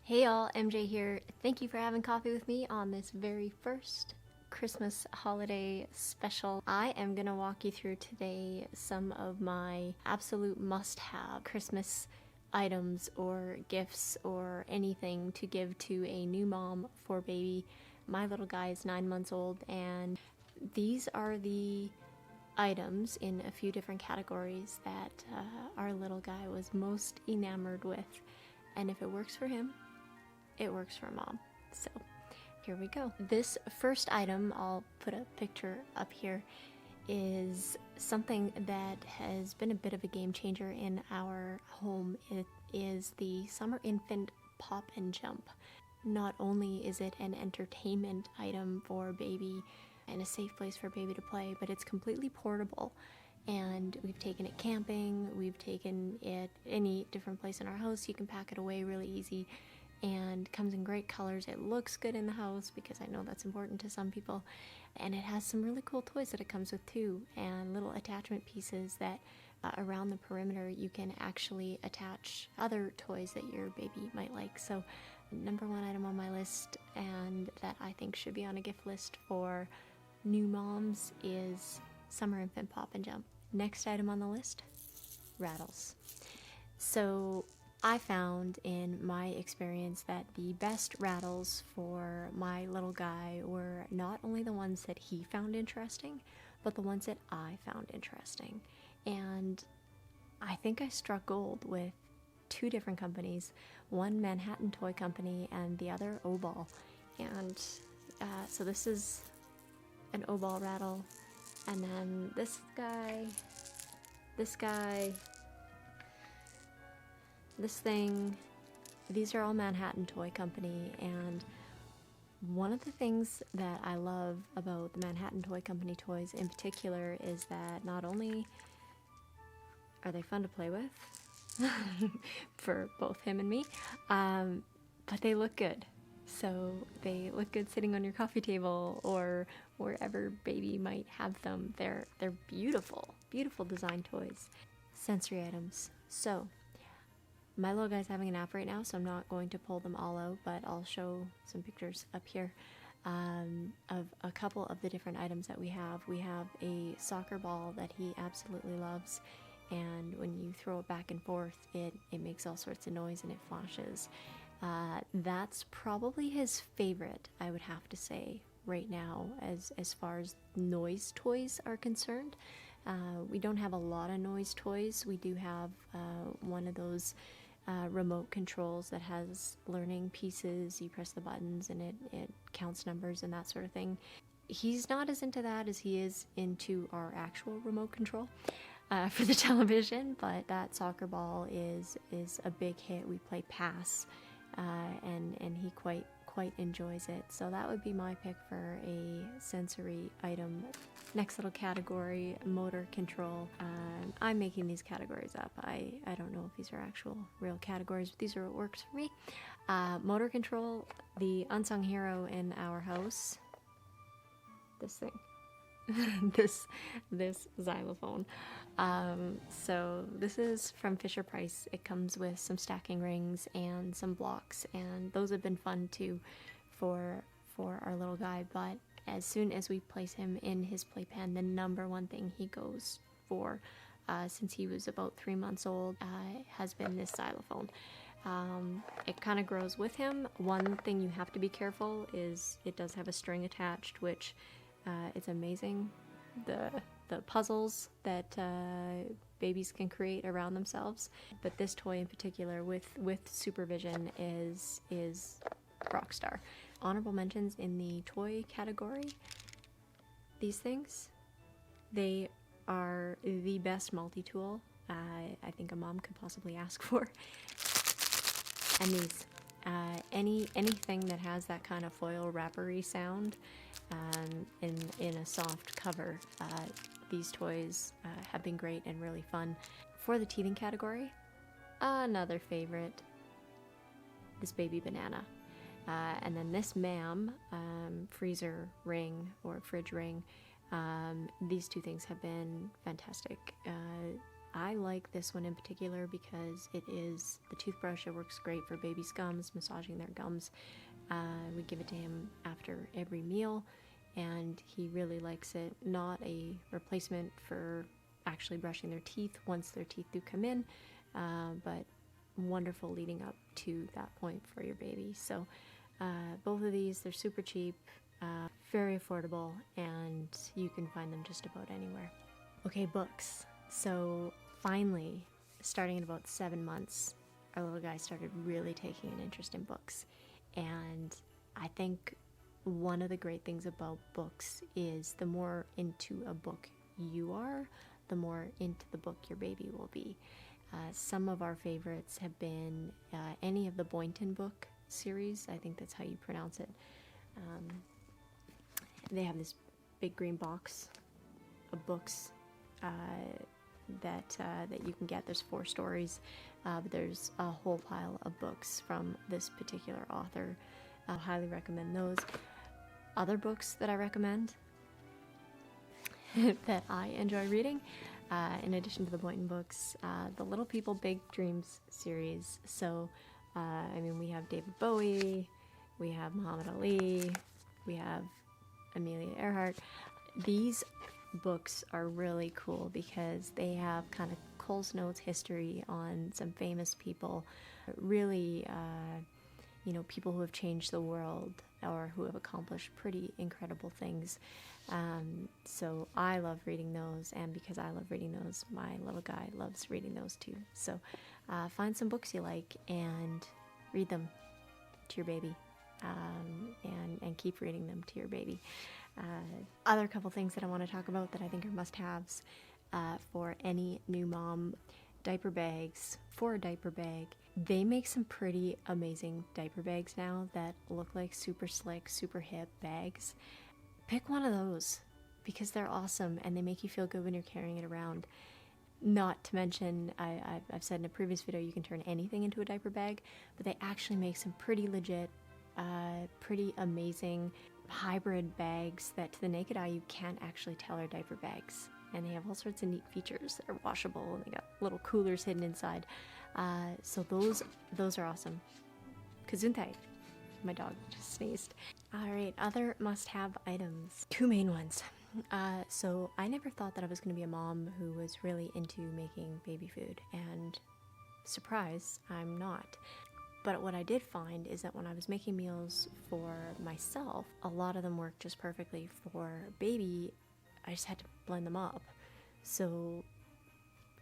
Hey y'all, MJ here. Thank you for having coffee with me on this very first Christmas holiday special. I am gonna walk you through today some of my absolute must-have Christmas items or gifts or anything to give to a new mom for baby. My little guy is 9 months old, and these are the items in a few different categories that our little guy was most enamored with. And if it works for him, it works for mom. So here we go. This first item, I'll put a picture up here, is something that has been a bit of a game changer in our home. It is the Summer Infant Pop and Jump. Not only is it an entertainment item for baby and a safe place for baby to play, but it's completely portable. And we've taken it camping, we've taken it any different place in our house. You can pack it away really easy, and comes in great colors. It looks good in the house because I know that's important to some people, and it has some really cool toys that it comes with too, and little attachment pieces that around the perimeter you can actually attach other toys that your baby might like. So number one item on my list, and that I think should be on a gift list for new moms, is Summer Infant Pop and Jump. Next item on the list, rattles. So I found in my experience that the best rattles for my little guy were not only the ones that he found interesting, but the ones that I found interesting. And I think I struck gold with two different companies, one Manhattan Toy Company and the other O-Ball. And so this is an O-Ball rattle, and then this guy, this thing. These are all Manhattan Toy Company, and one of the things that I love about the Manhattan Toy Company toys in particular is that not only are they fun to play with for both him and me, but they look good. So they look good sitting on your coffee table or wherever baby might have them. They're beautiful, beautiful design toys. Sensory items. So my little guy's having a nap right now, so I'm not going to pull them all out, but I'll show some pictures up here of a couple of the different items that we have. We have a soccer ball that he absolutely loves, and when you throw it back and forth, it makes all sorts of noise and it flashes. That's probably his favorite, I would have to say, right now, as far as noise toys are concerned. We don't have a lot of noise toys. We do have one of those remote controls that has learning pieces. You press the buttons and it counts numbers and that sort of thing. He's not as into that as he is into our actual remote control for the television, but that soccer ball is a big hit. We play pass, and he quite enjoys it. So that would be my pick for a sensory item. Next little category, motor control. I'm making these categories up. I don't know if these are actual real categories, but these are what works for me. Motor control, the unsung hero in our house. This thing. this xylophone. So this is from Fisher Price. It comes with some stacking rings and some blocks, and those have been fun too for our little guy. But as soon as we place him in his playpen, the number one thing he goes for since he was about 3 months old has been this xylophone. It kind of grows with him. One thing you have to be careful is it does have a string attached, which it's amazing the puzzles that babies can create around themselves. But this toy in particular, with supervision, is rock star. Honorable mentions in the toy category. These things, they are the best multi-tool I think a mom could possibly ask for. And these, anything that has that kind of foil wrappery sound in a soft cover, these toys have been great and really fun. For the teething category, another favorite, this baby banana. And then this ma'am freezer ring or fridge ring. These two things have been fantastic. I like this one in particular because it is the toothbrush. It works great for babies' gums, massaging their gums. We give it to him after every meal, and he really likes it. Not a replacement for actually brushing their teeth once their teeth do come in, but wonderful leading up to that point for your baby. So both of these, they're super cheap, very affordable, and you can find them just about anywhere. Okay, books. So finally, starting in about 7 months, our little guy started really taking an interest in books. And I think one of the great things about books is the more into a book you are, the more into the book your baby will be. Some of our favorites have been any of the Boynton book series. I think that's how you pronounce it. They have this big green box of books that you can get. There's 4 stories, but there's a whole pile of books from this particular author. I'll highly recommend those. Other books that I recommend that I enjoy reading, in addition to the Boynton books, the Little People Big Dreams series. So, we have David Bowie, we have Muhammad Ali, we have Amelia Earhart. These books are really cool because they have kind of Coles Notes history on some famous people, really, people who have changed the world or who have accomplished pretty incredible things. So I love reading those, and because I love reading those, my little guy loves reading those too. So find some books you like and read them to your baby, and keep reading them to your baby. Other couple things that I want to talk about that I think are must-haves for any new mom: diaper bags. For a diaper bag, they make some pretty amazing diaper bags now that look like super slick, super hip bags. Pick one of those because they're awesome and they make you feel good when you're carrying it around. Not to mention, I've said in a previous video, you can turn anything into a diaper bag, but they actually make some pretty legit, pretty amazing hybrid bags that to the naked eye you can't actually tell are diaper bags. And they have all sorts of neat features. They're washable and they got little coolers hidden inside. So those are awesome. Gesundheit. My dog just sneezed. Alright, other must-have items. 2 main ones. So I never thought that I was going to be a mom who was really into making baby food, and surprise, I'm not. But what I did find is that when I was making meals for myself, a lot of them worked just perfectly. For baby, I just had to blend them up. So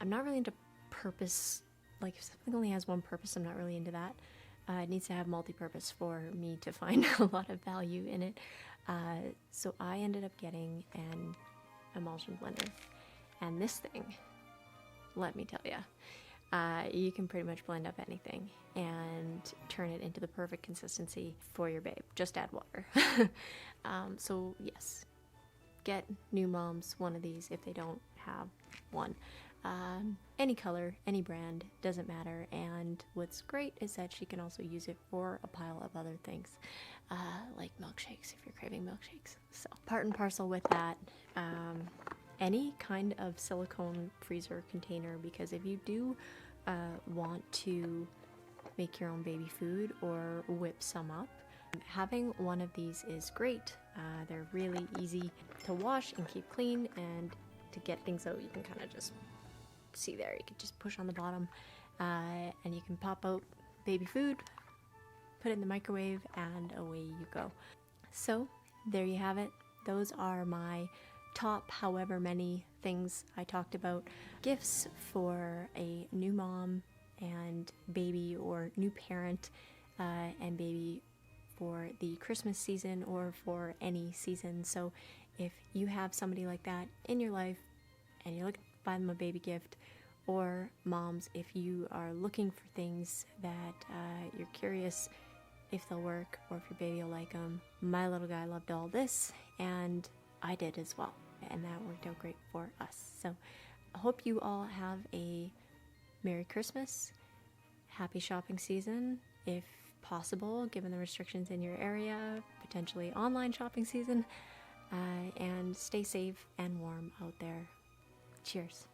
I'm not really into purpose. Like, if something only has one purpose, I'm not really into that. It needs to have multi-purpose for me to find a lot of value in it. So I ended up getting an emulsion blender. And this thing, let me tell you, you can pretty much blend up anything and turn it into the perfect consistency for your babe. Just add water. So yes, get new moms one of these if they don't have one. Any color, any brand, doesn't matter. And what's great is that she can also use it for a pile of other things, like milkshakes if you're craving milkshakes. So part and parcel with that, any kind of silicone freezer container, because if you do want to make your own baby food or whip some up, having one of these is great. They're really easy to wash and keep clean, and to get things out, you can kind of just see there. You can just push on the bottom, and you can pop out baby food, put it in the microwave, and away you go. So there you have it. Those are my top however many things I talked about. Gifts for a new mom and baby, or new parent and baby, for the Christmas season or for any season. So if you have somebody like that in your life and you're looking to buy them a baby gift, or moms, if you are looking for things that you're curious if they'll work or if your baby will like them, my little guy loved all this, and I did as well, and that worked out great for us. So I hope you all have a Merry Christmas, happy shopping season, if possible, given the restrictions in your area, potentially online shopping season, and stay safe and warm out there. Cheers.